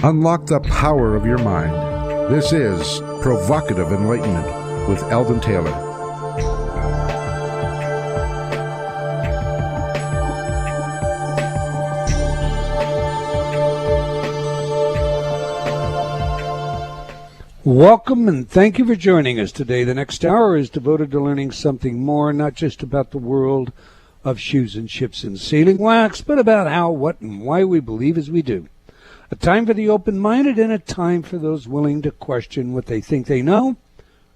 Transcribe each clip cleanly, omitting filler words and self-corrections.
Unlock the power of your mind. This is Provocative Enlightenment with Eldon Taylor. Welcome and thank you for joining us today. The next hour is devoted to learning something more, not just about the world of shoes and ships and sealing wax, but about how, what, and why we believe as we do. A time for the open-minded and a time for those willing to question what they think they know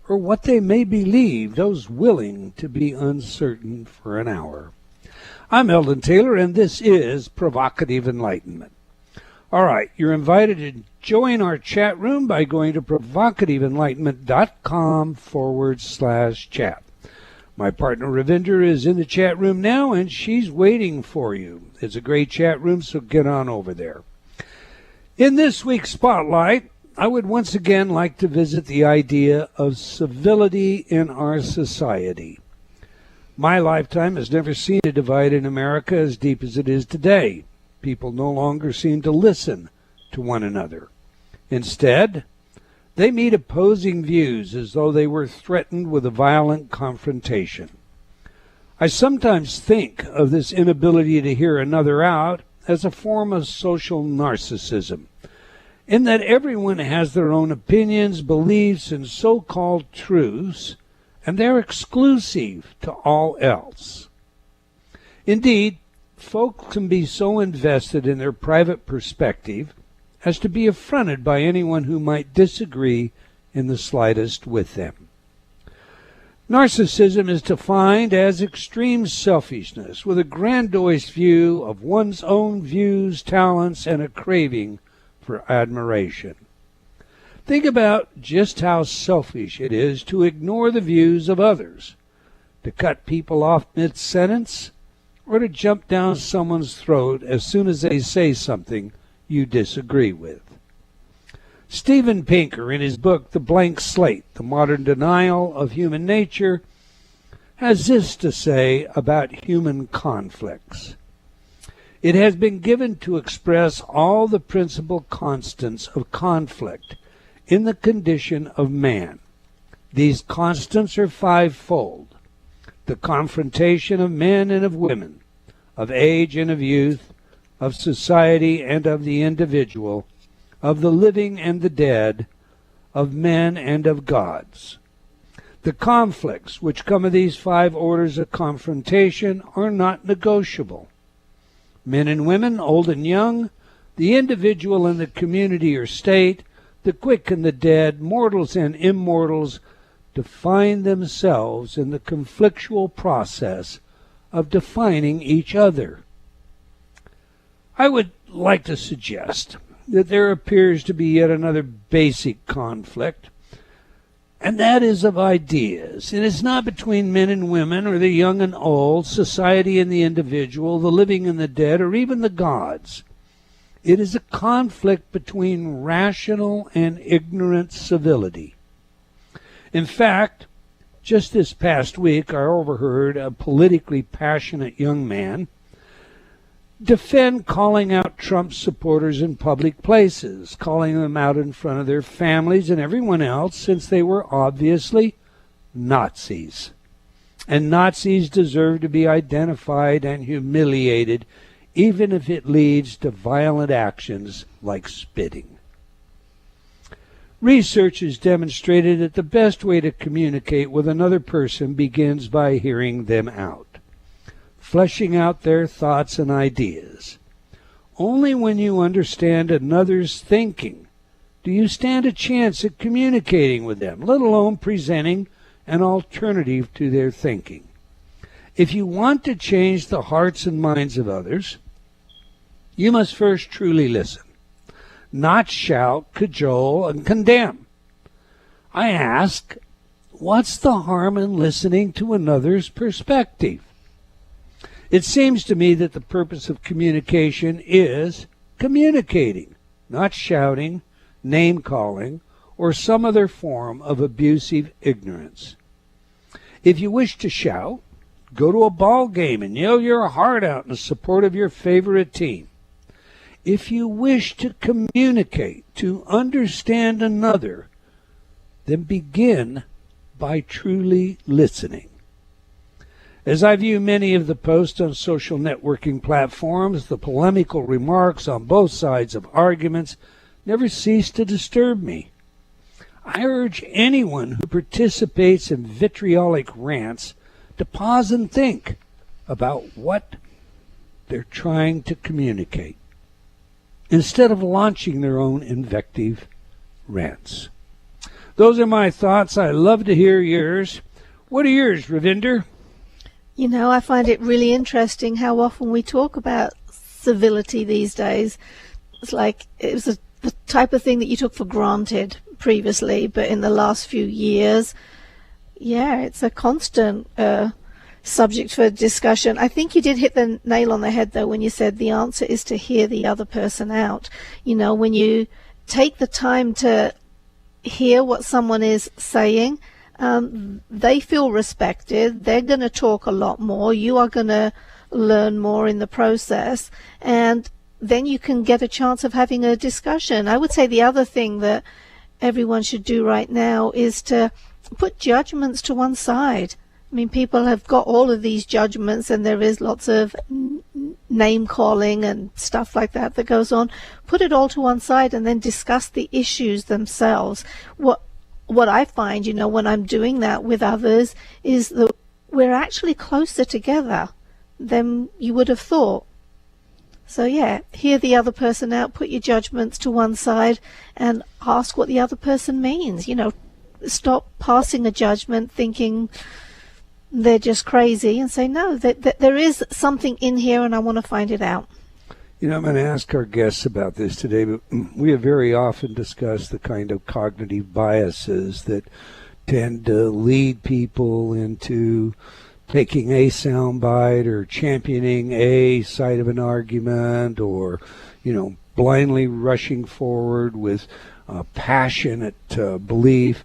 or what they may believe, those willing to be uncertain for an hour. I'm Eldon Taylor, and this is Provocative Enlightenment. All right, you're invited to join our chat room by going to provocativeenlightenment.com/chat. My partner Ravinder is in the chat room now, and she's waiting for you. It's a great chat room, so get on over there. In this week's Spotlight, I would once again like to visit the idea of civility in our society. My lifetime has never seen a divide in America as deep as it is today. People no longer seem to listen to one another. Instead, they meet opposing views as though they were threatened with a violent confrontation. I sometimes think of this inability to hear another out as a form of social narcissism, in that everyone has their own opinions, beliefs, and so-called truths, and they're exclusive to all else. Indeed, folks can be so invested in their private perspective as to be affronted by anyone who might disagree in the slightest with them. Narcissism is defined as extreme selfishness with a grandiose view of one's own views, talents, and a craving for admiration. Think about just how selfish it is to ignore the views of others, to cut people off mid-sentence, or to jump down someone's throat as soon as they say something you disagree with. Steven Pinker, in his book The Blank Slate, The Modern Denial of Human Nature, has this to say about human conflicts. It has been given to express all the principal constants of conflict in the condition of man. These constants are fivefold: the confrontation of men and of women, of age and of youth, of society and of the individual, of the living and the dead, of men and of gods. The conflicts which come of these five orders of confrontation are not negotiable. Men and women, old and young, the individual and the community or state, the quick and the dead, mortals and immortals, define themselves in the conflictual process of defining each other. I would like to suggest that there appears to be yet another basic conflict, and that is of ideas. And it's not between men and women, or the young and old, society and the individual, the living and the dead, or even the gods. It is a conflict between rational and ignorant civility. In fact, just this past week, I overheard a politically passionate young man defend calling out Trump supporters in public places, calling them out in front of their families and everyone else, since they were obviously Nazis. And Nazis deserve to be identified and humiliated, even if it leads to violent actions like spitting. Research has demonstrated that the best way to communicate with another person begins by hearing them out, fleshing out their thoughts and ideas. Only when you understand another's thinking do you stand a chance at communicating with them, let alone presenting an alternative to their thinking. If you want to change the hearts and minds of others, you must first truly listen, not shout, cajole, and condemn. I ask, what's the harm in listening to another's perspective? It seems to me that the purpose of communication is communicating, not shouting, name-calling, or some other form of abusive ignorance. If you wish to shout, go to a ball game and yell your heart out in support of your favorite team. If you wish to communicate, to understand another, then begin by truly listening. As I view many of the posts on social networking platforms, the polemical remarks on both sides of arguments never cease to disturb me. I urge anyone who participates in vitriolic rants to pause and think about what they're trying to communicate, instead of launching their own invective rants. Those are my thoughts. I love to hear yours. What are yours, Ravinder? You know, I find it really interesting how often we talk about civility these days. It's like it was the type of thing that you took for granted previously, but in the last few years, yeah, it's a constant subject for discussion. I think you did hit the nail on the head, though, when you said the answer is to hear the other person out. You know, when you take the time to hear what someone is saying, they feel respected. They're going to talk a lot more. You are going to learn more in the process, and then you can get a chance of having a discussion. I would say the other thing that everyone should do right now is to put judgments to one side. I mean, people have got all of these judgments, and there is lots of name calling and stuff like that that goes on. Put it all to one side and then discuss the issues themselves. What I find, you know, when I'm doing that with others is that we're actually closer together than you would have thought. So yeah, hear the other person out, put your judgments to one side and ask what the other person means. You know, stop passing a judgment thinking they're just crazy, and say, no, that there is something in here and I want to find it out. You know, I'm going to ask our guests about this today, but we have very often discussed the kind of cognitive biases that tend to lead people into taking a soundbite or championing a side of an argument, or, you know, blindly rushing forward with passionate belief,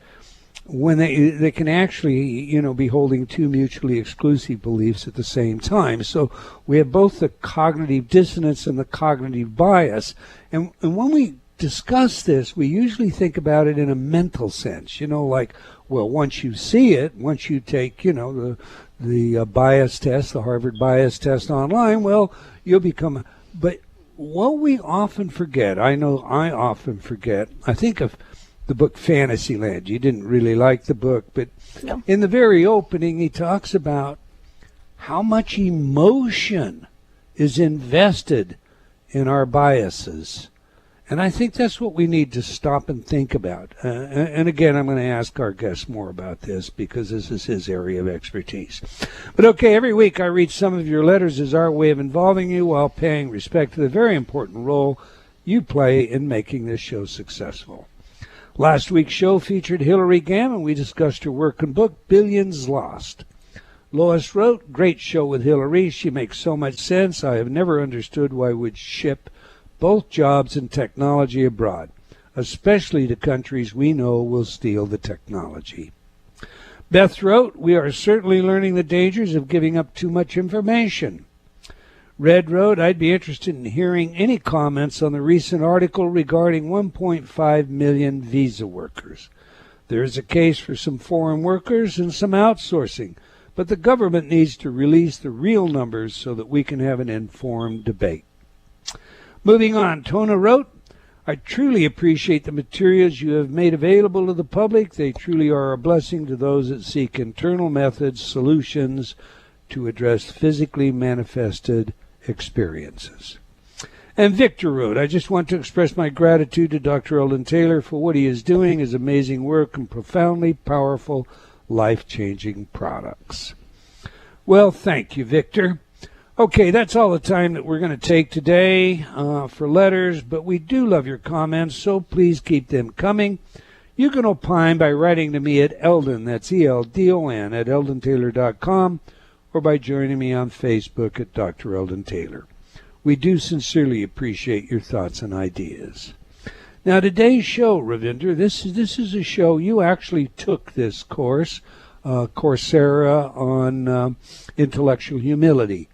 when they can actually, you know, be holding two mutually exclusive beliefs at the same time. So we have both the cognitive dissonance and the cognitive bias. And when we discuss this, we usually think about it in a mental sense, you know, like, well, once you see it, once you take, you know, the bias test, the Harvard bias test online, well, you'll become, but what we often forget, I know I often forget, I think of the book Fantasyland. You didn't really like the book, but No. In the very opening, he talks about how much emotion is invested in our biases. And I think that's what we need to stop and think about. And again, I'm going to ask our guest more about this because this is his area of expertise. But okay, every week I read some of your letters as our way of involving you while paying respect to the very important role you play in making this show successful. Last week's show featured Hilary Gamm, and we discussed her work and book, Billions Lost. Lois wrote, great show with Hilary. She makes so much sense. I have never understood why we'd ship both jobs and technology abroad, especially to countries we know will steal the technology. Beth wrote, we are certainly learning the dangers of giving up too much information. Red wrote, I'd be interested in hearing any comments on the recent article regarding 1.5 million visa workers. There is a case for some foreign workers and some outsourcing, but the government needs to release the real numbers so that we can have an informed debate. Moving on, Tona wrote, I truly appreciate the materials you have made available to the public. They truly are a blessing to those that seek internal methods, solutions to address physically manifested experiences. And Victor wrote, I just want to express my gratitude to Dr. Eldon Taylor for what he is doing, his amazing work, and profoundly powerful, life-changing products. Well, thank you, Victor. Okay, that's all the time that we're going to take today for letters, but we do love your comments, so please keep them coming. You can opine by writing to me at Eldon, that's E-L-D-O-N, at eldontaylor.com, or by joining me on Facebook at Dr. Eldon Taylor. We do sincerely appreciate your thoughts and ideas. Now, today's show, Ravinder, this is a show, you actually took this course, Coursera on intellectual humility.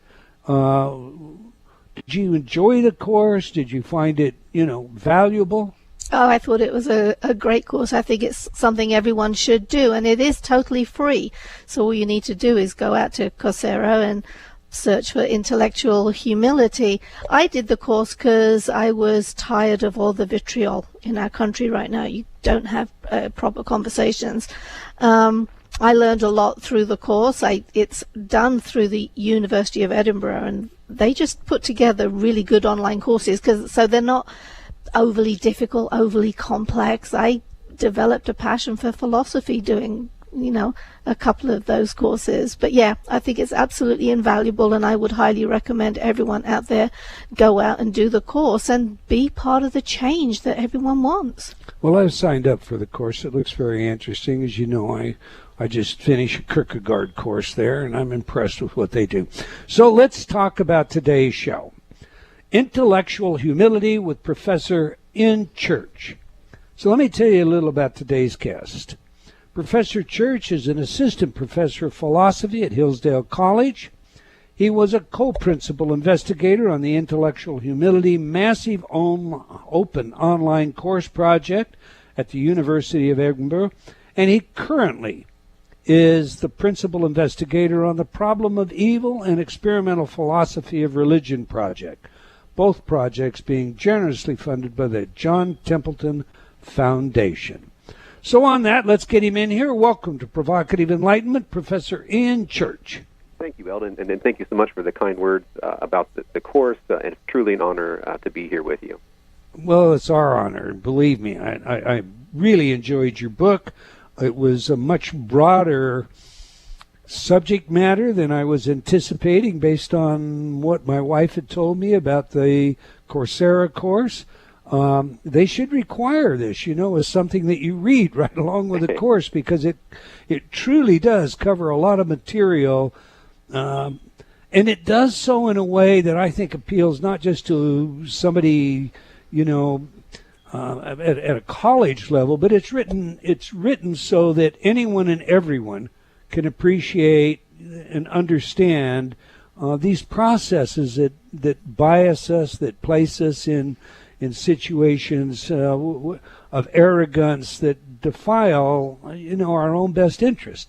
Did Did you enjoy the course? Did you find it, valuable? Oh, I thought it was a great course. I think it's something everyone should do, and it is totally free. So all you need to do is go out to Coursera and search for intellectual humility. I did the course because I was tired of all the vitriol in our country right now. You don't have proper conversations. I learned a lot through the course. It's done through the University of Edinburgh, and they just put together really good online courses, so they're not overly difficult, overly complex. I developed a passion for philosophy doing, a couple of those courses. But yeah, I think it's absolutely invaluable, and I would highly recommend everyone out there go out and do the course and be part of the change that everyone wants. Well, I've signed up for the course. It looks very interesting. As you know, I just finished a Kierkegaard course there, and I'm impressed with what they do. So let's talk about today's show. Intellectual Humility with Professor N. Church. So let me tell you a little about today's guest. Professor Church is an assistant professor of philosophy at Hillsdale College. He was a co-principal investigator on the Intellectual Humility massive open online course project at the University of Edinburgh, and he currently is the principal investigator on the Problem of Evil and Experimental Philosophy of Religion project, both projects being generously funded by the John Templeton Foundation. So on that, let's get him in here. Welcome to Provocative Enlightenment, Professor Ian Church. Thank you, Eldon, and thank you so much for the kind words about the course, and it's truly an honor to be here with you. Well, it's our honor. Believe me, I really enjoyed your book. It was a much broader subject matter than I was anticipating based on what my wife had told me about the Coursera course. They should require this, as something that you read right along with the course, because it truly does cover a lot of material, and it does so in a way that I think appeals not just to somebody, at a college level, but it's written so that anyone and everyone can appreciate and understand these processes that bias us, that place us in situations of arrogance that defile, our own best interest.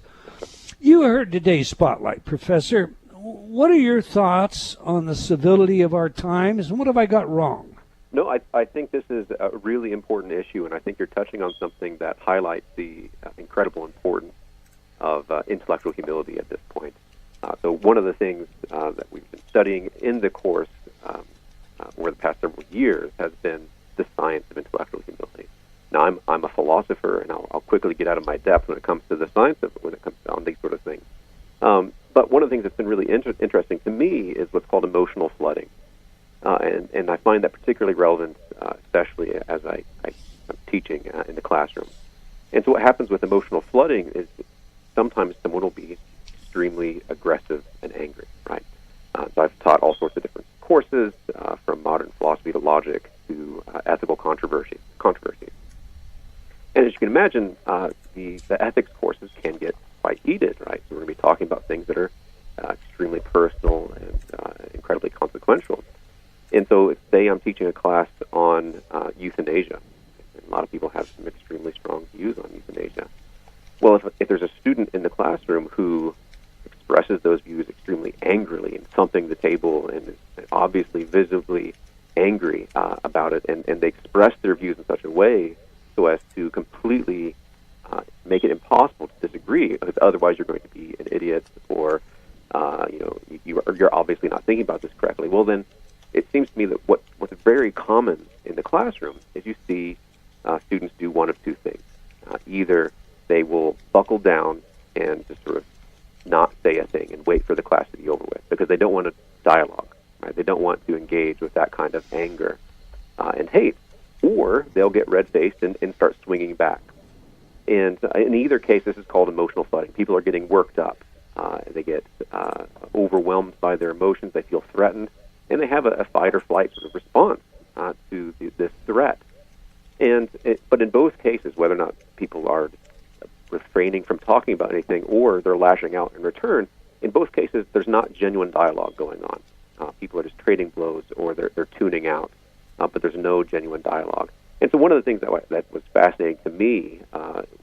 You heard today's spotlight, Professor. What are your thoughts on the civility of our times, and what have I got wrong? No, I think this is a really important issue, and I think you're touching on something that highlights the incredible importance of intellectual humility at this point. So one of the things that we've been studying in the course over the past several years has been the science of intellectual humility. Now, I'm a philosopher, and I'll quickly get out of my depth when it comes to the science of when it comes on these sort of things. But one of the things that's been really interesting to me is what's called emotional flooding. And I find that particularly relevant, especially as I'm teaching in the classroom. And so what happens with emotional flooding is sometimes someone will be extremely aggressive and angry, right? So I've taught all sorts of different courses, from modern philosophy to logic to ethical controversies. And as you can imagine, the ethics courses can get quite heated, right? So we're going to be talking about things that are extremely personal and incredibly consequential. And so, say I'm teaching a class on euthanasia, and a lot of people have some extremely strong views on euthanasia. Well, if there's a student in the classroom who expresses those views extremely angrily and thumping the table and is obviously visibly angry about it, and they express their views in such a way so as to completely make it impossible to disagree, because otherwise you're going to be an idiot, or you're obviously not thinking about this correctly. Well, then it seems to me that what's very common in the classroom is you see students do one of two things. Either they will buckle down and just sort of not say a thing and wait for the class to be over with, because they don't want to dialogue, right? They don't want to engage with that kind of anger and hate. Or they'll get red-faced and start swinging back. And in either case, this is called emotional flooding. People are getting worked up. They get overwhelmed by their emotions. They feel threatened. And they have a fight-or-flight sort of response to this threat. But in both cases, whether or not people are refraining from talking about anything or they're lashing out in return, in both cases, there's not genuine dialogue going on. People are just trading blows, or they're tuning out, but there's no genuine dialogue. And so one of the things that was fascinating to me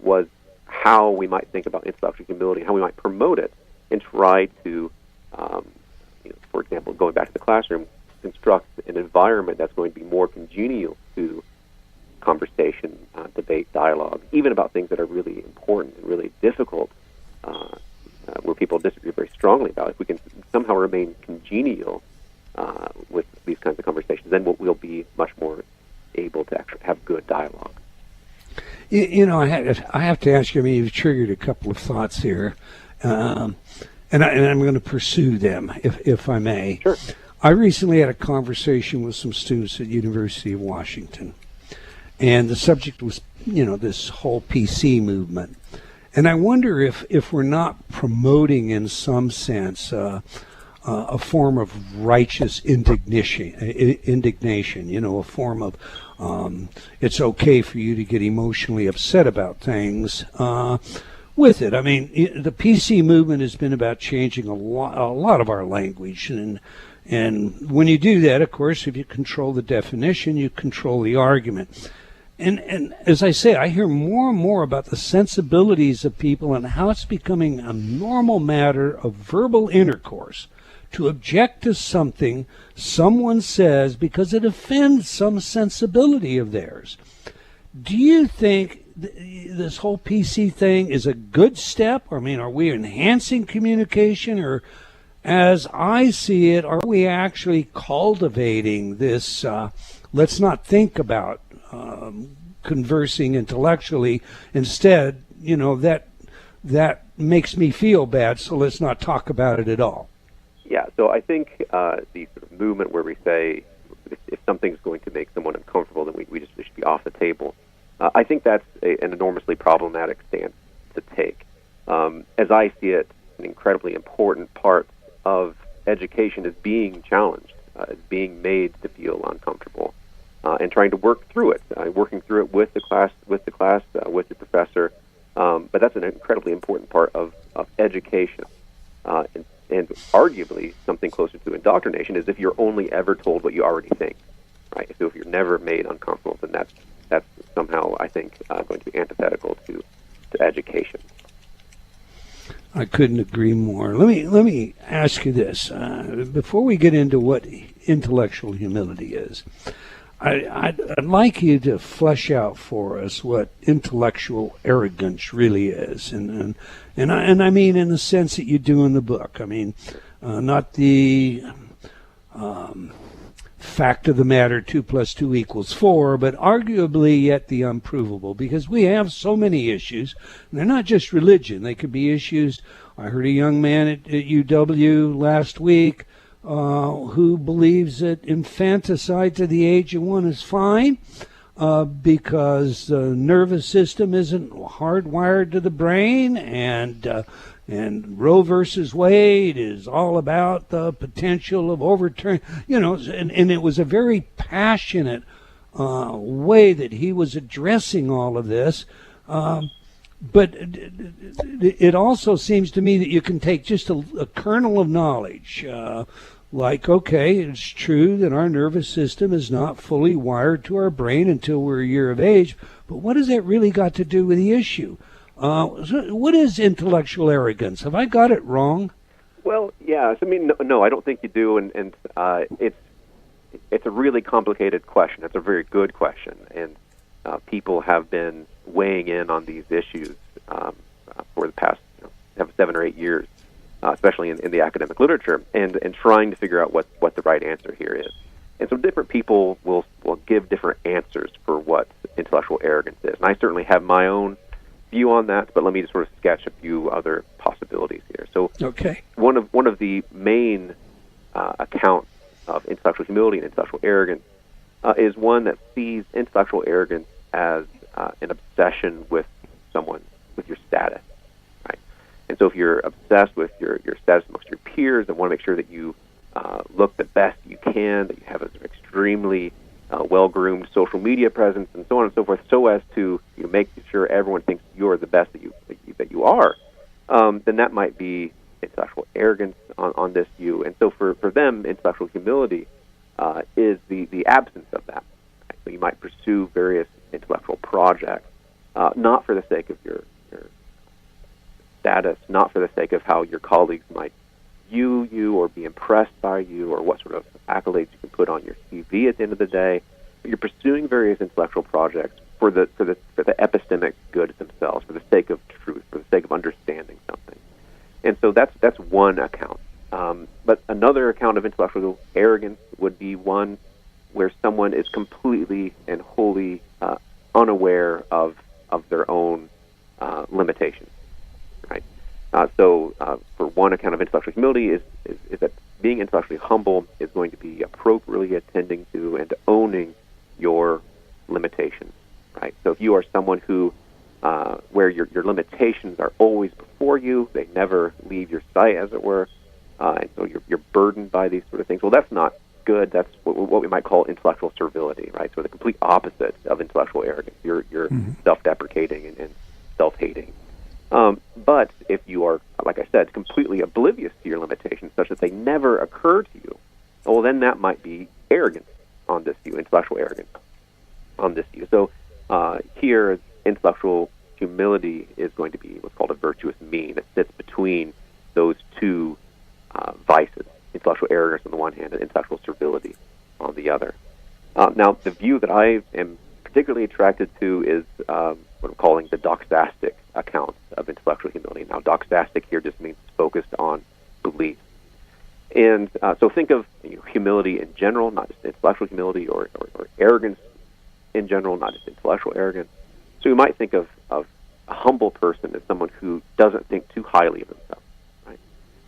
was how we might think about intellectual humility, how we might promote it, and try to, for example, going back to the classroom, construct an environment that's going to be more congenial to conversation, debate, dialogue, even about things that are really important and really difficult, where people disagree very strongly about. If we can somehow remain congenial with these kinds of conversations, then we'll be much more able to actually have good dialogue. I have to ask you, you've triggered a couple of thoughts here, and I'm going to pursue them, if I may. Sure. I recently had a conversation with some students at University of Washington, and the subject was, this whole PC movement. And I wonder if we're not promoting, in some sense, a form of righteous indignation, a form of it's okay for you to get emotionally upset about things with it. The PC movement has been about changing a lot of our language, and when you do that, of course, if you control the definition, you control the argument. And as I say, I hear more and more about the sensibilities of people and how it's becoming a normal matter of verbal intercourse to object to something someone says because it offends some sensibility of theirs. Do you think this whole PC thing is a good step? Are we enhancing communication, or, as I see it, are we actually cultivating this, let's not think about conversing intellectually, instead, that makes me feel bad, so let's not talk about it at all? Yeah, so I think the sort of movement where we say if something's going to make someone uncomfortable, then we just should be off the table. I think that's an enormously problematic stance to take. As I see it, an incredibly important part of education is being challenged, is being made to feel uncomfortable, and trying to work through it, working through it with the class, with the professor. But that's an incredibly important part of education. And arguably something closer to indoctrination is if you're only ever told what you already think, right? So if you're never made uncomfortable, then that's somehow, I think, going to be antithetical to education. I couldn't agree more. Let me ask you this before we get into what intellectual humility is. I'd like you to flesh out for us what intellectual arrogance really is, and I mean in the sense that you do in the book. Not the fact of the matter 2 + 2 = 4, but arguably yet the unprovable, because we have so many issues, and they're not just religion. They could be issues. I heard a young man at UW last week who believes that infanticide to the age of 1 is fine because the nervous system isn't hardwired to the brain, and Roe versus Wade is all about the potential of overturning, and it was a very passionate way that he was addressing all of this. But it also seems to me that you can take just a kernel of knowledge, like, okay, it's true that our nervous system is not fully wired to our brain until we're a year of age, but what has that really got to do with the issue? What is intellectual arrogance? Have I got it wrong? Well, yes. No, I don't think you do, and it's a really complicated question. It's a very good question, and people have been weighing in on these issues for the past 7 or 8 years, especially in the academic literature, and trying to figure out what the right answer here is. And so different people will give different answers for what intellectual arrogance is. And I certainly have my own view on that, but let me just sort of sketch a few other possibilities here. So okay. One of the main accounts of intellectual humility and intellectual arrogance is one that sees intellectual arrogance as an obsession with someone, with your status, right? And so if you're obsessed with your status amongst your peers and want to make sure that you look the best you can, that you have an extremely well-groomed social media presence, and so on and so forth, so as to make sure everyone thinks you're the best that you are, then that might be intellectual arrogance on this view. And so for them, intellectual humility is the absence of that. Right? So you might pursue various intellectual projects, not for the sake of your status, not for the sake of how your colleagues might view you or be impressed by you or what sort of accolades you can put on your CV at the end of the day. But you're pursuing various intellectual projects for the epistemic good themselves, for the sake of truth, for the sake of understanding something. And so that's one account. But another account of intellectual arrogance would be one where someone is completely and wholly unaware of their own limitations. Right. So for one account of intellectual humility is that being intellectually humble is going to be appropriately attending to and owning your limitations. Right. So if you are someone who where your limitations are always before you, they never leave your sight, as it were, and so you're burdened by these sort of things. Well, that's not good. That's what we might call intellectual servility, right? So the complete opposite of intellectual arrogance. You're self-deprecating and self-hating. But if you are, like I said, completely oblivious to your limitations, such that they never occur to you, well, then that might be arrogance on this view, intellectual arrogance on this view. So here, intellectual humility is going to be what's called a virtuous mean. It sits between those two vices, intellectual arrogance on the one hand and intellectual servility on the other. Now, the view that I am particularly attracted to is what I'm calling the doxastic account of intellectual humility. Now, doxastic here just means focused on belief. And so think of humility in general, not just intellectual humility, or arrogance in general, not just intellectual arrogance. So you might think of a humble person as someone who doesn't think too highly of themselves. Right?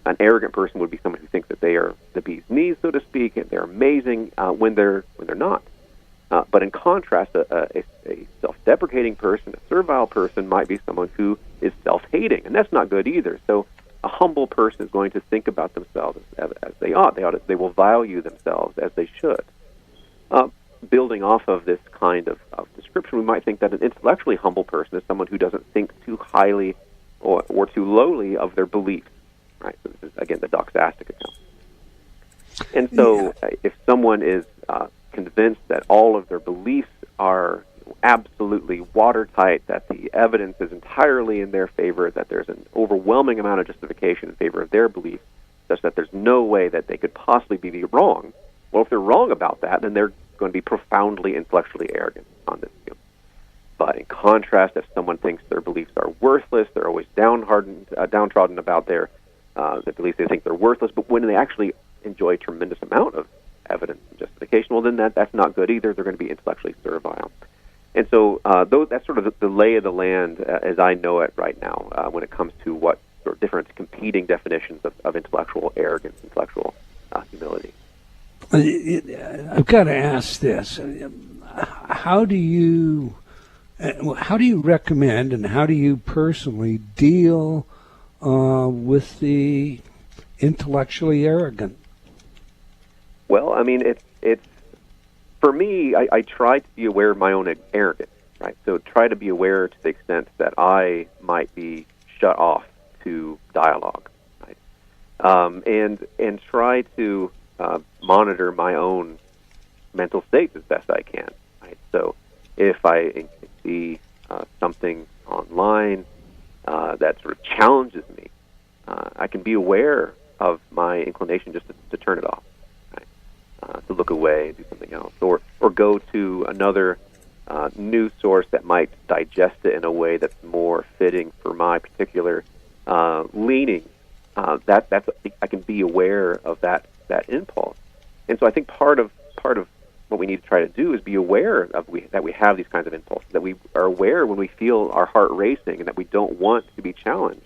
An arrogant person would be someone who thinks that they are the bee's knees, so to speak, and they're amazing when they're not. But in contrast, a self-deprecating person, a servile person, might be someone who is self-hating, and that's not good either. So a humble person is going to think about themselves as they ought. They will value themselves as they should. Building off of this kind of description, we might think that an intellectually humble person is someone who doesn't think too highly or too lowly of their beliefs. Right. So this is, again, the doxastic account. And so if someone is convinced that all of their beliefs are absolutely watertight, that the evidence is entirely in their favor, that there's an overwhelming amount of justification in favor of their belief, such that there's no way that they could possibly be wrong, well, if they're wrong about that, then they're going to be profoundly intellectually arrogant on this view. But in contrast, if someone thinks their beliefs are worthless, they're always downtrodden about their beliefs, they think they're worthless, but when they actually enjoy a tremendous amount of evidence and justification, well, then that's not good either. They're going to be intellectually servile. And so that's sort of the lay of the land as I know it right now when it comes to what sort of different competing definitions of intellectual arrogance, intellectual humility. I've got to ask this: how do you recommend, and how do you personally deal with the intellectually arrogant? Well, I mean, it's for me. I try to be aware of my own arrogance, right? So try to be aware to the extent that I might be shut off to dialogue, right? And try to monitor my own mental state as best I can. Right? So if I see something online that sort of challenges me, I can be aware of my inclination just to turn it off, right? To look away and do something else, or go to another news source that might digest it in a way that's more fitting for my particular leaning. That's I can be aware of that impulse. And so I think part of what we need to try to do is be aware of that we have these kinds of impulses, that we are aware when we feel our heart racing and that we don't want to be challenged,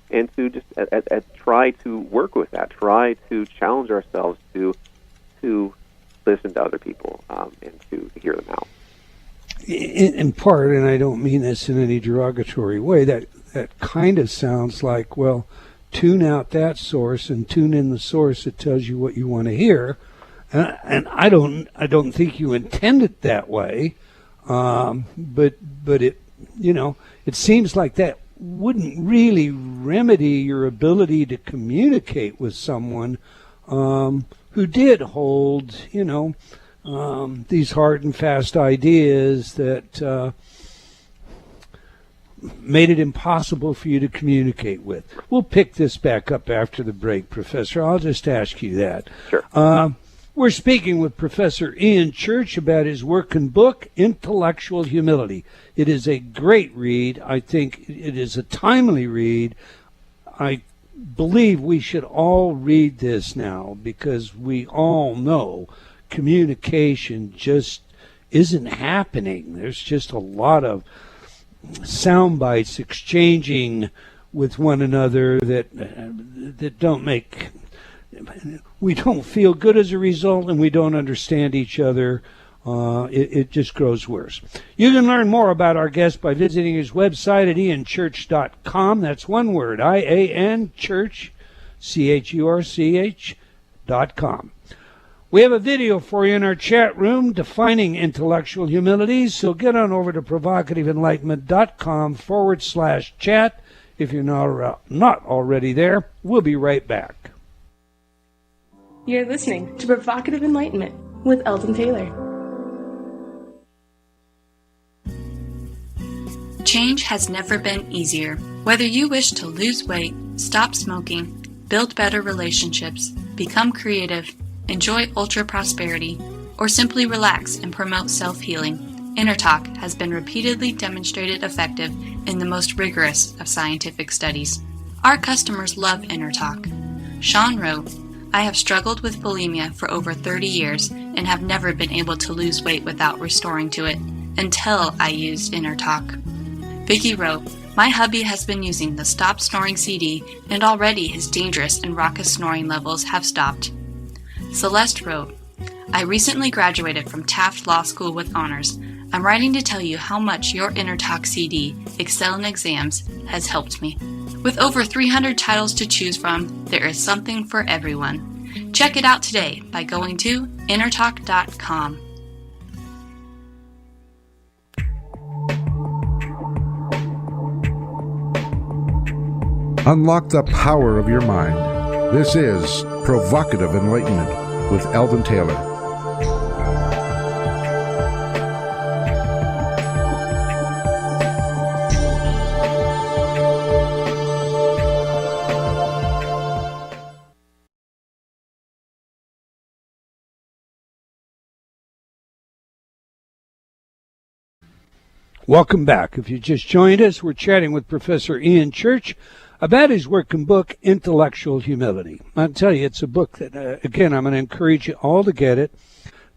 and to just try to work with that, try to challenge ourselves to listen to other people and to hear them out. In part, and I don't mean this in any derogatory way, that kind of sounds like, well, tune out that source and tune in the source that tells you what you want to hear. And I don't think you intend it that way, but it it seems like that wouldn't really remedy your ability to communicate with someone who did hold, these hard and fast ideas that made it impossible for you to communicate with. We'll pick this back up after the break, Professor. I'll just ask you that. Sure. We're speaking with Professor Ian Church about his work and book, Intellectual Humility. It is a great read. I think it is a timely read. I believe we should all read this now because we all know communication just isn't happening. There's just a lot of sound bites exchanging with one another that don't make... We don't feel good as a result, and we don't understand each other. It just grows worse. You can learn more about our guest by visiting his website at ianchurch.com. That's one word, I-A-N, church, C-H-U-R-C-H.com. We have a video for you in our chat room defining intellectual humility, so get on over to provocativeenlightenment.com/chat if you're not already there. We'll be right back. You're listening to Provocative Enlightenment with Eldon Taylor. Change has never been easier. Whether you wish to lose weight, stop smoking, build better relationships, become creative, enjoy ultra prosperity, or simply relax and promote self-healing, InnerTalk has been repeatedly demonstrated effective in the most rigorous of scientific studies. Our customers love InnerTalk. Sean wrote, I have struggled with bulimia for over 30 years and have never been able to lose weight without restoring to it until I used InnerTalk. Vicky wrote, my hubby has been using the Stop Snoring CD and already his dangerous and raucous snoring levels have stopped. Celeste wrote, I recently graduated from Taft Law School with honors. I'm writing to tell you how much your InnerTalk CD, Excel in Exams, has helped me. With over 300 titles to choose from, there is something for everyone. Check it out today by going to innertalk.com. Unlock the power of your mind. This is Provocative Enlightenment with Eldon Taylor. Welcome back. If you just joined us, we're chatting with Professor Ian Church about his work and book, Intellectual Humility. I'll tell you, it's a book that, again, I'm going to encourage you all to get it.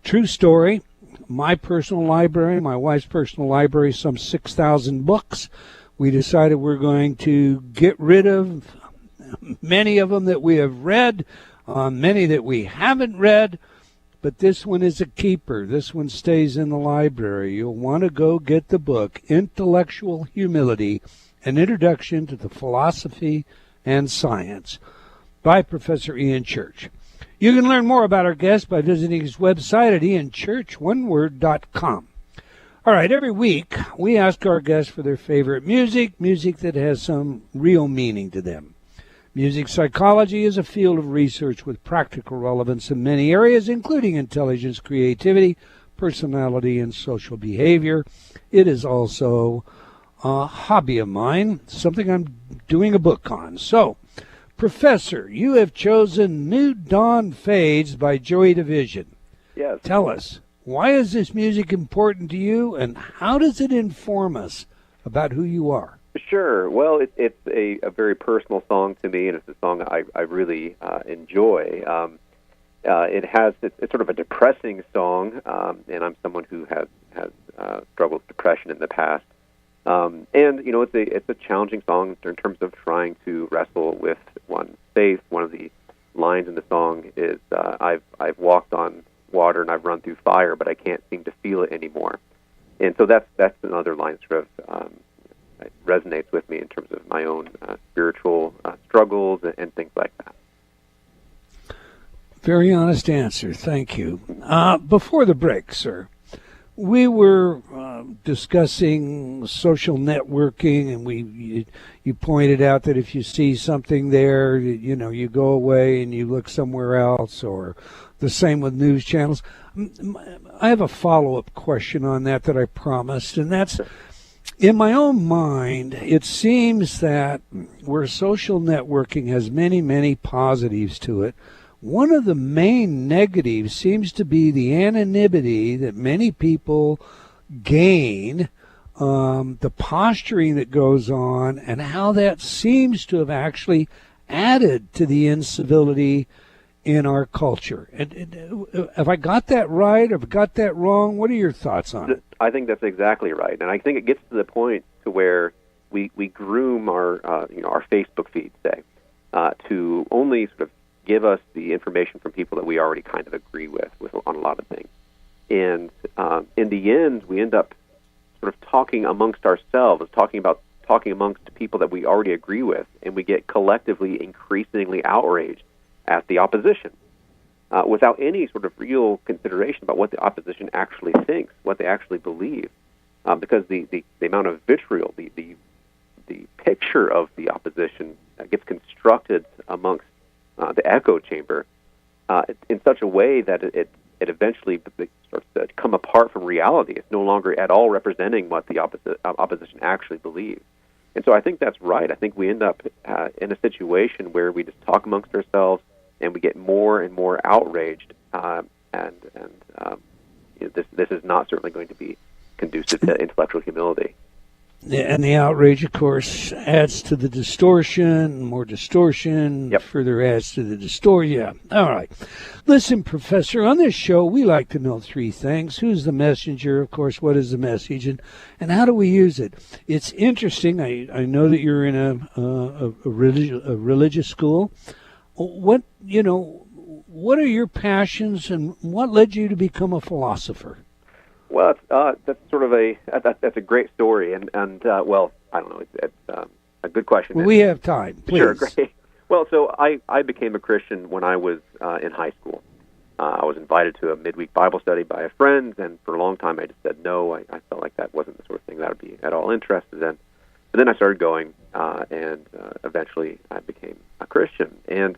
True story. My personal library, my wife's personal library, some 6,000 books. We decided we're going to get rid of many of them that we have read, many that we haven't read. But this one is a keeper. This one stays in the library. You'll want to go get the book, Intellectual Humility, An Introduction to the Philosophy and Science, by Professor Ian Church. You can learn more about our guest by visiting his website at ianchurch.com. All right, every week we ask our guests for their favorite music that has some real meaning to them. Music psychology is a field of research with practical relevance in many areas, including intelligence, creativity, personality, and social behavior. It is also a hobby of mine, something I'm doing a book on. So, Professor, you have chosen New Dawn Fades by Joy Division. Yes. Tell us, why is this music important to you, and how does it inform us about who you are? Sure. Well, it's a very personal song to me, and it's a song I really enjoy. It's sort of a depressing song, and I'm someone who has struggled with depression in the past. And it's a challenging song in terms of trying to wrestle with one's faith. One of the lines in the song is, "I've walked on water and I've run through fire, but I can't seem to feel it anymore." And so that's another line sort of resonates with me in terms of my own spiritual struggles and things like that. Very honest answer. Thank you. Before the break, sir, we were discussing social networking, and you pointed out that if you see something there, you go away and you look somewhere else, or the same with news channels. I have a follow-up question on that I promised, and that's, in my own mind, it seems that where social networking has many, many positives to it, one of the main negatives seems to be the anonymity that many people gain, the posturing that goes on, and how that seems to have actually added to the incivility in our culture. Have I got that right? Have I got that wrong? What are your thoughts on it? I think that's exactly right, and I think it gets to the point to where we groom our our Facebook feed, say, to only sort of give us the information from people that we already kind of agree with on a lot of things. And in the end, we end up sort of talking amongst ourselves, talking amongst people that we already agree with, and we get collectively increasingly outraged at the opposition without any sort of real consideration about what the opposition actually thinks, what they actually believe. Because the amount of vitriol, the picture of the opposition gets constructed amongst the echo chamber in such a way that it eventually starts to come apart from reality. It's no longer at all representing what the opposition actually believes. And so I think that's right. I think we end up in a situation where we just talk amongst ourselves and we get more and more outraged, this is not certainly going to be conducive to intellectual humility. And the outrage, of course, adds to the distortion. More distortion further adds to the distortion. Yeah. All right. Listen, Professor, on this show, we like to know three things. Who's the messenger? Of course, what is the message? And how do we use it? It's interesting. I know that you're in a religious school. What are your passions, and what led you to become a philosopher? Well, that's sort of that's a great story, and well, I don't know, it's a good question. Well, we have time, please. Sure, great. Well, so I became a Christian when I was in high school. I was invited to a midweek Bible study by a friend, and for a long time I just said no. I felt like that wasn't the sort of thing that I would be at all interested in. But then I started going, and eventually I became a Christian. And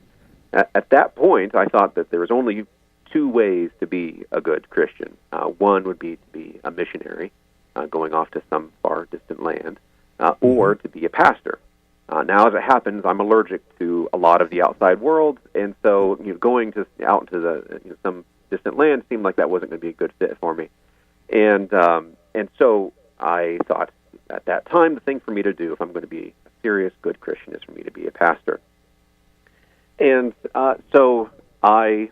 at that point, I thought that there was only two ways to be a good Christian. One would be to be a missionary, going off to some far distant land, or to be a pastor. Now, as it happens, I'm allergic to a lot of the outside world, and so going out into the some distant land seemed like that wasn't going to be a good fit for me. And so I thought at that time the thing for me to do, if I'm going to be a serious good Christian, is for me to be a pastor. And so I,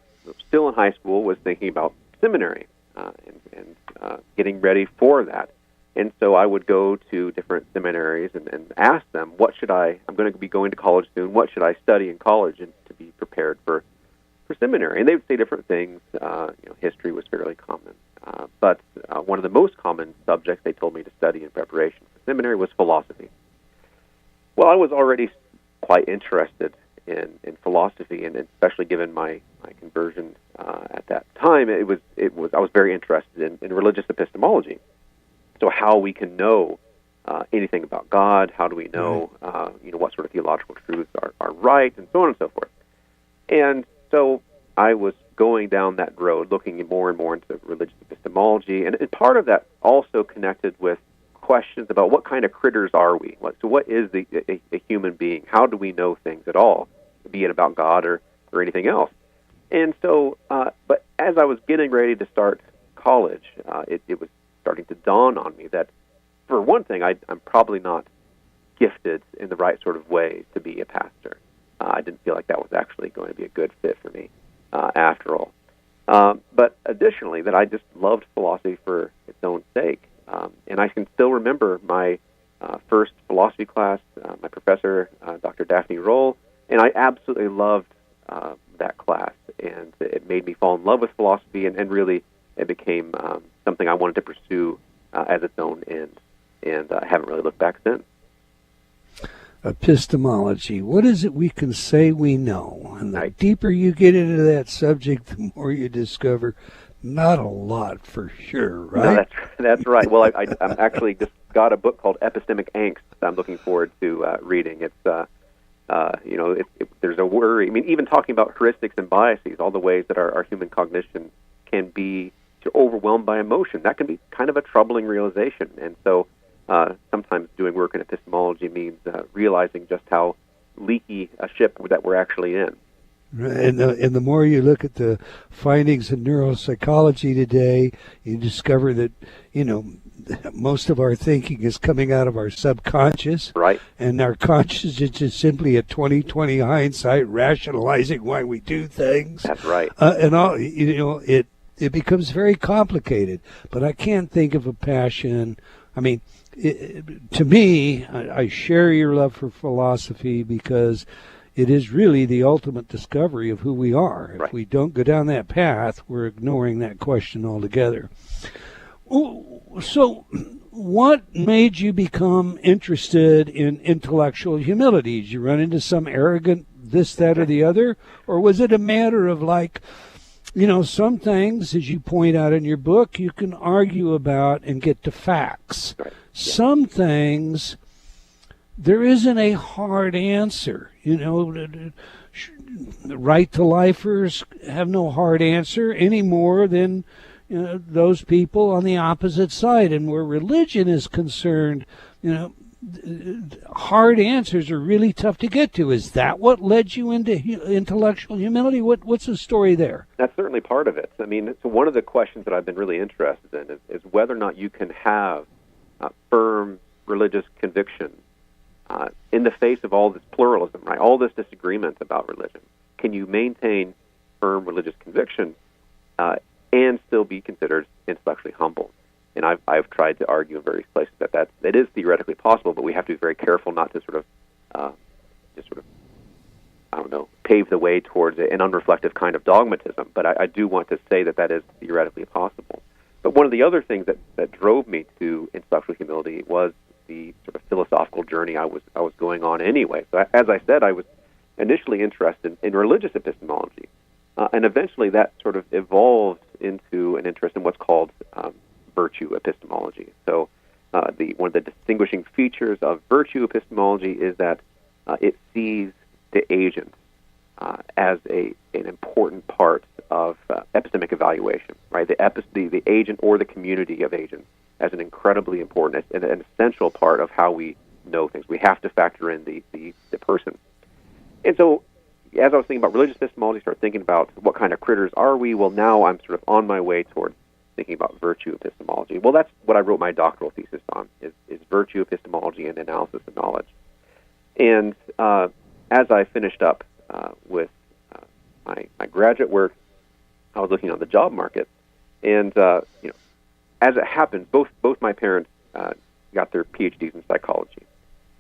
still in high school, was thinking about seminary and getting ready for that. And so I would go to different seminaries and ask them, I'm going to be going to college soon, what should I study in college and to be prepared for seminary? And they would say different things. History was fairly common. But one of the most common subjects they told me to study in preparation for seminary was philosophy. Well, I was already quite interested in philosophy, and especially given my conversion at that time, I was very interested in religious epistemology. So how we can know anything about God, how do we know what sort of theological truths are right, and so on and so forth. And so I was going down that road, looking more and more into religious epistemology, and part of that also connected with questions about what kind of critters are we? So what is a human being? How do we know things at all, be it about God or anything else? And so, but as I was getting ready to start college, it was starting to dawn on me that, for one thing, I'm probably not gifted in the right sort of way to be a pastor. I didn't feel like that was actually going to be a good fit for me after all. But additionally, that I just loved philosophy for its own sake. And I can still remember my first philosophy class, my professor, Dr. Daphne Roll, and I absolutely loved that class. And it made me fall in love with philosophy, and really it became something I wanted to pursue as its own end. And I haven't really looked back since. Epistemology. What is it we can say we know? And the deeper you get into that subject, the more you discover Not a lot, for sure, right? No, that's right. Well, I'm actually just got a book called Epistemic Angst that I'm looking forward to reading. It's there's a worry. I mean, even talking about heuristics and biases, all the ways that our human cognition can be overwhelmed by emotion, that can be kind of a troubling realization. And so sometimes doing work in epistemology means realizing just how leaky a ship that we're actually in. And the more you look at the findings in neuropsychology today, you discover that, most of our thinking is coming out of our subconscious. Right. And our conscious is just simply a 20/20 hindsight, rationalizing why we do things. That's right. And all, it becomes very complicated. But I can't think of a passion. I mean, to me, I share your love for philosophy because it is really the ultimate discovery of who we are. Right. If we don't go down that path, we're ignoring that question altogether. So what made you become interested in intellectual humility? Did you run into some arrogant this, that, or the other? Or was it a matter of some things, as you point out in your book, you can argue about and get to facts. Right. Some things, there isn't a hard answer. Right to lifers have no hard answer any more than those people on the opposite side. And where religion is concerned, hard answers are really tough to get to. Is that what led you into intellectual humility? What's the story there? That's certainly part of it. I mean, so one of the questions that I've been really interested in is whether or not you can have firm religious conviction in the face of all this pluralism, right? All this disagreement about religion. Can you maintain firm religious conviction and still be considered intellectually humble? And I've tried to argue in various places that it is theoretically possible, but we have to be very careful not to pave the way towards an unreflective kind of dogmatism. But I do want to say that is theoretically possible. But one of the other things that drove me to intellectual humility was the sort of philosophical journey I was going on anyway. So as I said, I was initially interested in religious epistemology, and eventually that sort of evolved into an interest in what's called virtue epistemology. So one of the distinguishing features of virtue epistemology is that it sees the agent as an important part of epistemic evaluation, right? The agent or the community of agents as an incredibly important and an essential part of how we know things. We have to factor in the person. And so as I was thinking about religious epistemology, I started thinking about what kind of critters are we? Well, now I'm sort of on my way towards thinking about virtue epistemology. Well, that's what I wrote my doctoral thesis on, is virtue epistemology and analysis of knowledge. And as I finished up with my graduate work, I was looking on the job market. And, as it happened, both my parents got their PhDs in psychology.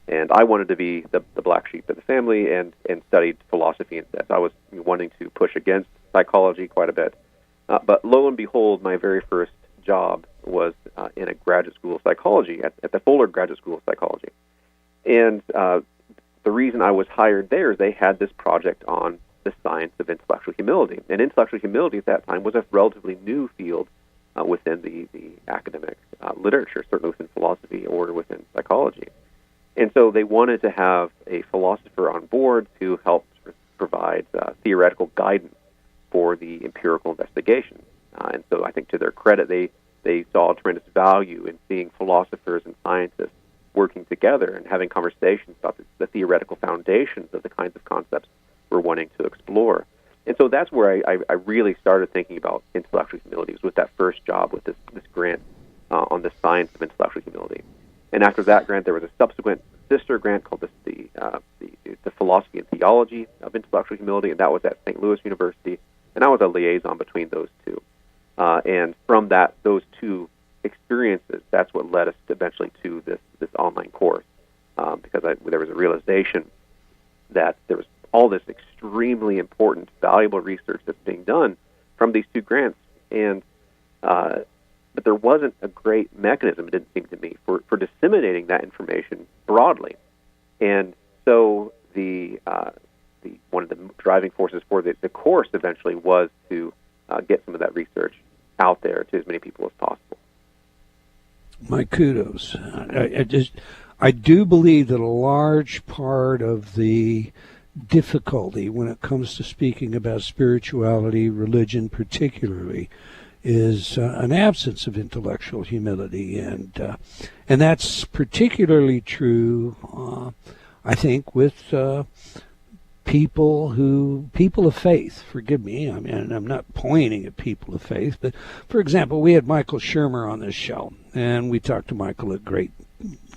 And I wanted to be the black sheep of the family and studied philosophy instead. I was wanting to push against psychology quite a bit. But lo and behold, my very first job was in a graduate school of psychology, at the Fuller Graduate School of Psychology. And the reason I was hired there is they had this project on the science of intellectual humility. And intellectual humility at that time was a relatively new field within the academic literature, certainly within philosophy or within psychology. And so they wanted to have a philosopher on board to help provide theoretical guidance for the empirical investigation. And so I think to their credit, they saw a tremendous value in seeing philosophers and scientists working together and having conversations about the theoretical foundations of the kinds of concepts we're wanting to explore. And so that's where I really started thinking about intellectual humility, was with that first job with this grant on the science of intellectual humility. And after that grant, there was a subsequent sister grant called the Philosophy and Theology of Intellectual Humility, and that was at St. Louis University. And I was a liaison between those two. And from those two experiences, that's what led us eventually to this online course, because there was a realization that there was all this extremely important, valuable research that's being done from these two grants, but there wasn't a great mechanism, it didn't seem to me, for disseminating that information broadly. And so one of the driving forces for the course eventually was to get some of that research out there to as many people as possible. My kudos. I do believe that a large part of the difficulty when it comes to speaking about spirituality, religion particularly, is an absence of intellectual humility, and that's particularly true, I think, with people of faith. Forgive me, I mean, I'm not pointing at people of faith, but for example, we had Michael Shermer on this show, and we talked to Michael at great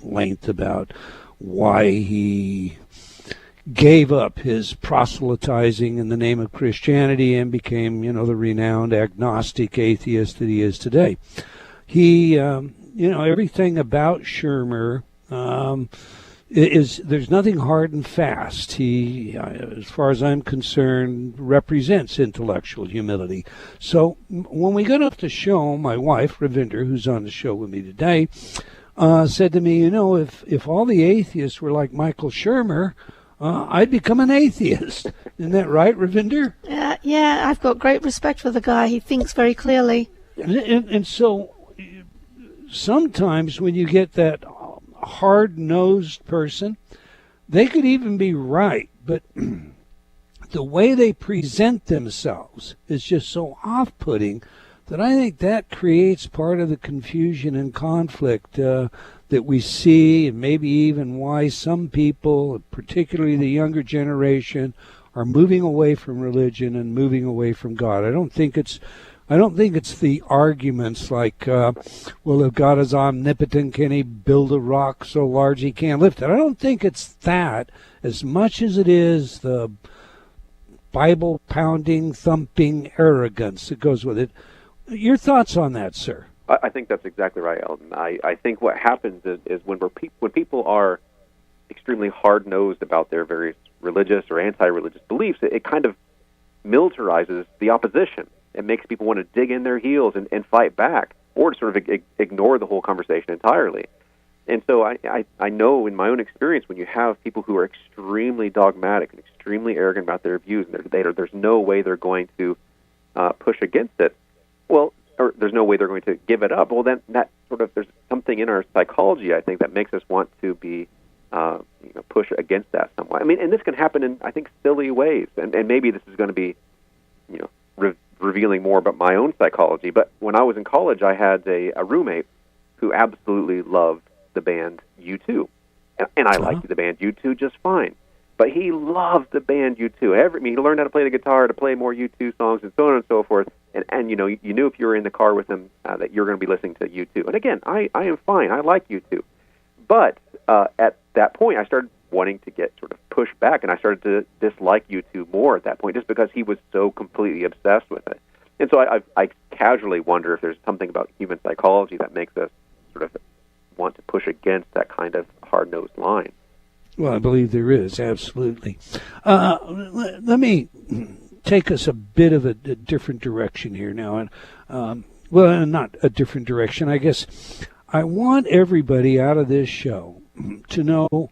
length about why he gave up his proselytizing in the name of Christianity and became, the renowned agnostic atheist that he is today. He, everything about Shermer there's nothing hard and fast. He, as far as I'm concerned, represents intellectual humility. So when we got off the show, my wife, Ravinder, who's on the show with me today, said to me, if all the atheists were like Michael Shermer, I'd become an atheist. Isn't that right, Ravinder? Yeah, I've got great respect for the guy. He thinks very clearly. And so sometimes when you get that hard-nosed person, they could even be right, but the way they present themselves is just so off-putting that I think that creates part of the confusion and conflict that we see, and maybe even why some people, particularly the younger generation, are moving away from religion and moving away from God. I don't think it's the arguments like, well, if God is omnipotent, can he build a rock so large he can't lift it? I don't think it's that as much as it is the Bible-pounding, thumping arrogance that goes with it. Your thoughts on that, sir? I think that's exactly right, Eldon. I think what happens is when people are extremely hard-nosed about their various religious or anti-religious beliefs, it kind of militarizes the opposition. It makes people want to dig in their heels and fight back, or to sort of ignore the whole conversation entirely. And so I know in my own experience, when you have people who are extremely dogmatic and extremely arrogant about their views, and there's no way they're going to push against it, well, or there's no way they're going to give it up. Well, then that sort of, there's something in our psychology, I think, that makes us want to be push against that somewhat. I mean, and this can happen in, I think, silly ways. And maybe this is going to be, revealing more about my own psychology. But when I was in college, I had a roommate who absolutely loved the band U2. And I liked the band U2 just fine. But he loved the band U2. He learned how to play the guitar, to play more U2 songs, and so on and so forth. And you knew if you were in the car with him that you're going to be listening to U2. And again, I am fine. I like U2. But at that point, I started wanting to get sort of pushed back, and I started to dislike U2 more at that point, just because he was so completely obsessed with it. And so I casually wonder if there's something about human psychology that makes us sort of want to push against that kind of hard-nosed line. Well, I believe there is, absolutely. Let me take us a bit of a different direction here now. And well, not a different direction. I guess I want everybody out of this show to know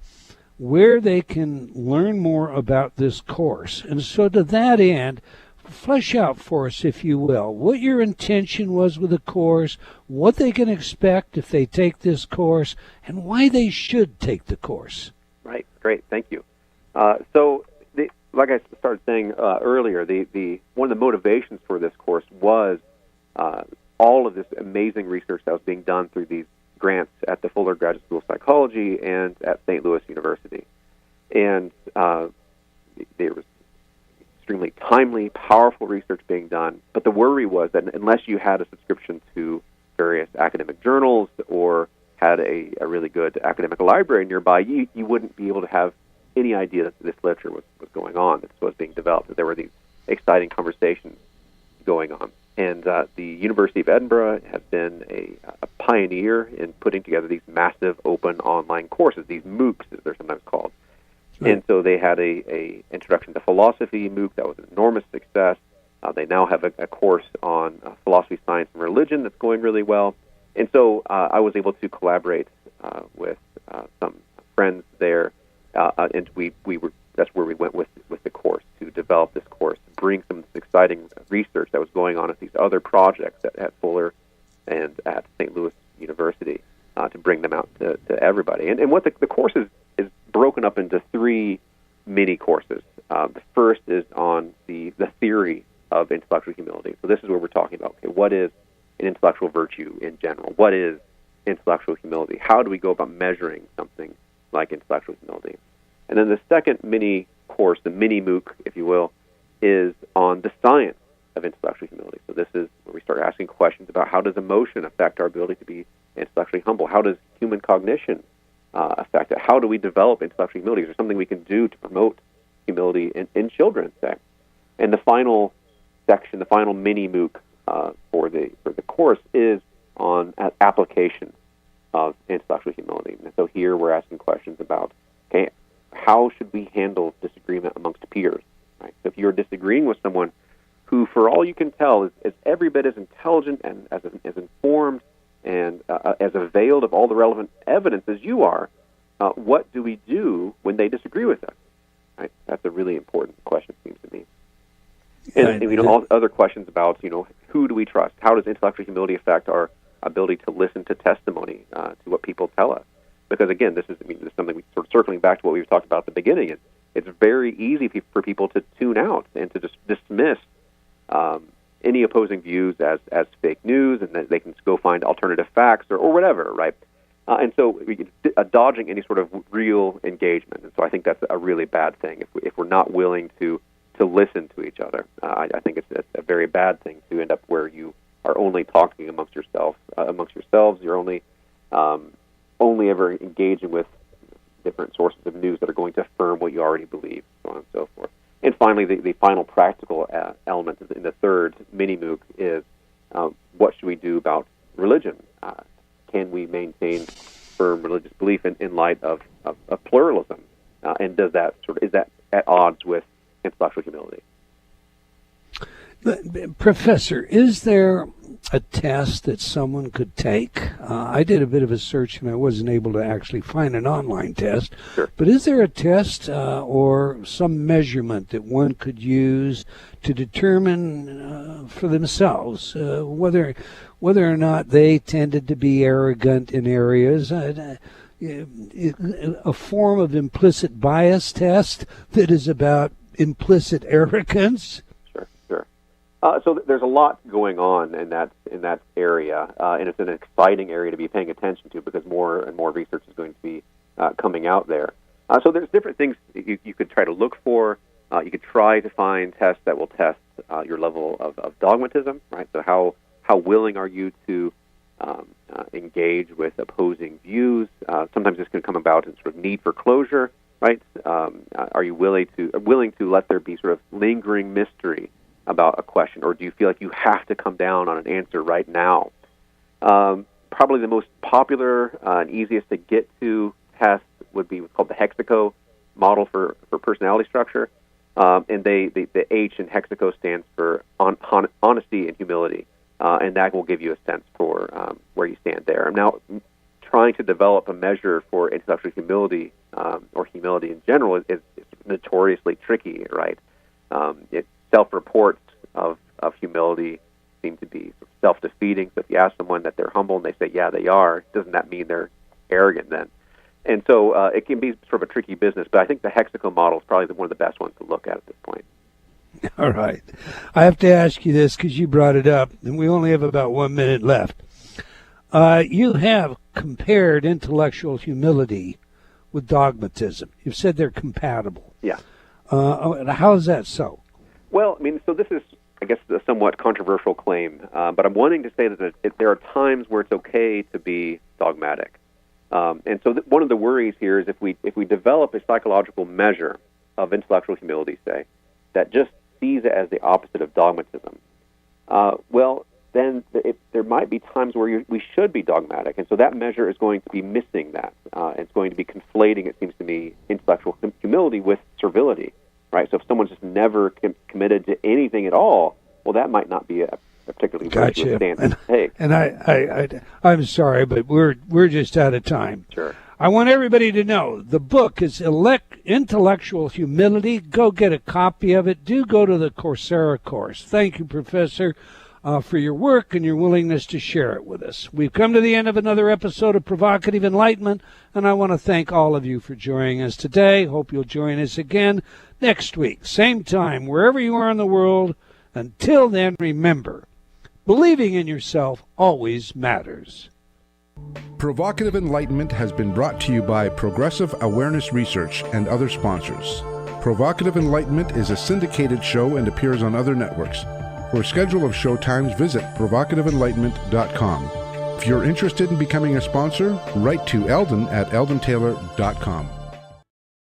where they can learn more about this course. And so to that end, flesh out for us, if you will, what your intention was with the course, what they can expect if they take this course, and why they should take the course. Right. Great. Thank you. Like I started saying earlier, the one of the motivations for this course was all of this amazing research that was being done through these grants at the Fuller Graduate School of Psychology and at St. Louis University. And there was extremely timely, powerful research being done. But the worry was that unless you had a subscription to various academic journals or had a really good academic library nearby, you wouldn't be able to have any idea that this literature was going on, that this was being developed, that there were these exciting conversations going on. And the University of Edinburgh has been a pioneer in putting together these massive open online courses, these MOOCs, as they're sometimes called. Right. And so they had a Introduction to Philosophy MOOC that was an enormous success. They now have a course on philosophy, science, and religion that's going really well. And so I was able to collaborate with some friends there, and we were that's where we went with the course, to develop this course, to bring some exciting research that was going on at these other projects at Fuller and at St. Louis University, to bring them out to everybody. And what the course is broken up into 3 mini courses. The first is on the theory of intellectual humility. So this is where we're talking about, okay, what is an intellectual virtue in general? What is intellectual humility? How do we go about measuring something like intellectual humility? And then the second mini course, the mini MOOC, if you will, is on the science of intellectual humility. So this is where we start asking questions about how does emotion affect our ability to be intellectually humble? How does human cognition affect it? How do we develop intellectual humility? Is there something we can do to promote humility in children, say? And the final section, the final mini MOOC for the course is on application of intellectual humility. And so here we're asking questions about, okay, how should we handle disagreement amongst peers? Right? So if you're disagreeing with someone who, for all you can tell, is every bit as intelligent and as informed and as availed of all the relevant evidence as you are, what do we do when they disagree with us? Right? That's a really important question, it seems to me. And all other questions about, who do we trust? How does intellectual humility affect our ability to listen to testimony, to what people tell us? Because again, this is something we sort of circling back to what we've talked about at the beginning. It's very easy for people to tune out and to just dismiss any opposing views as fake news, and that they can go find alternative facts or whatever, right? And so dodging any sort of real engagement. And so I think that's a really bad thing if we're not willing to listen to each other. I think it's a very bad thing to end up where you are only talking amongst yourselves. You're only ever engaging with different sources of news that are going to affirm what you already believe, so on and so forth. And finally, the final practical element in the third mini MOOC is what should we do about religion? Can we maintain firm religious belief in light of pluralism? And is that at odds with intellectual humility? Professor, is there a test that someone could take? I did a bit of a search and I wasn't able to actually find an online test. Sure. But is there a test or some measurement that one could use to determine for themselves whether or not they tended to be arrogant in areas? A form of implicit bias test that is about implicit arrogance? So there's a lot going on in that area, and it's an exciting area to be paying attention to because more and more research is going to be coming out there. So there's different things you could try to look for. You could try to find tests that will test your level of dogmatism, right? So how willing are you to engage with opposing views? Sometimes this can come about in sort of need for closure, right? Are you willing to let there be sort of lingering mystery about a question, or do you feel like you have to come down on an answer right now? Probably the most popular and easiest to get to test would be what's called the Hexaco model for personality structure. And the H in Hexaco stands for honesty and humility, and that will give you a sense for where you stand there. Now, trying to develop a measure for intellectual humility or humility in general is notoriously tricky, right? Self-reports of humility seem to be self-defeating. So if you ask someone that they're humble and they say, yeah, they are, doesn't that mean they're arrogant then? And so it can be sort of a tricky business, but I think the Hexaco model is probably one of the best ones to look at this point. All right. I have to ask you this because you brought it up, and we only have about 1 minute left. You have compared intellectual humility with dogmatism. You've said they're compatible. Yeah. How is that so? Well, so this is, I guess, a somewhat controversial claim, but I'm wanting to say that there are times where it's okay to be dogmatic. And so one of the worries here is if we develop a psychological measure of intellectual humility, say, that just sees it as the opposite of dogmatism, then there might be times where we should be dogmatic. And so that measure is going to be missing that. It's going to be conflating, it seems to me, intellectual humility with servility. Right, so if someone's just never committed to anything at all, well, that might not be a particularly virtuous stance to take. And I'm sorry, but we're just out of time. Sure. I want everybody to know the book is Intellectual Humility. Go get a copy of it. Do go to the Coursera course. Thank you, Professor, for your work and your willingness to share it with us. We've come to the end of another episode of Provocative Enlightenment, and I want to thank all of you for joining us today. Hope you'll join us again next week, same time, wherever you are in the world. Until then, remember, believing in yourself always matters. Provocative Enlightenment has been brought to you by Progressive Awareness Research and other sponsors. Provocative Enlightenment is a syndicated show and appears on other networks. For a schedule of show times, visit provocativeenlightenment.com. If you're interested in becoming a sponsor, write to Eldon at eldontaylor.com.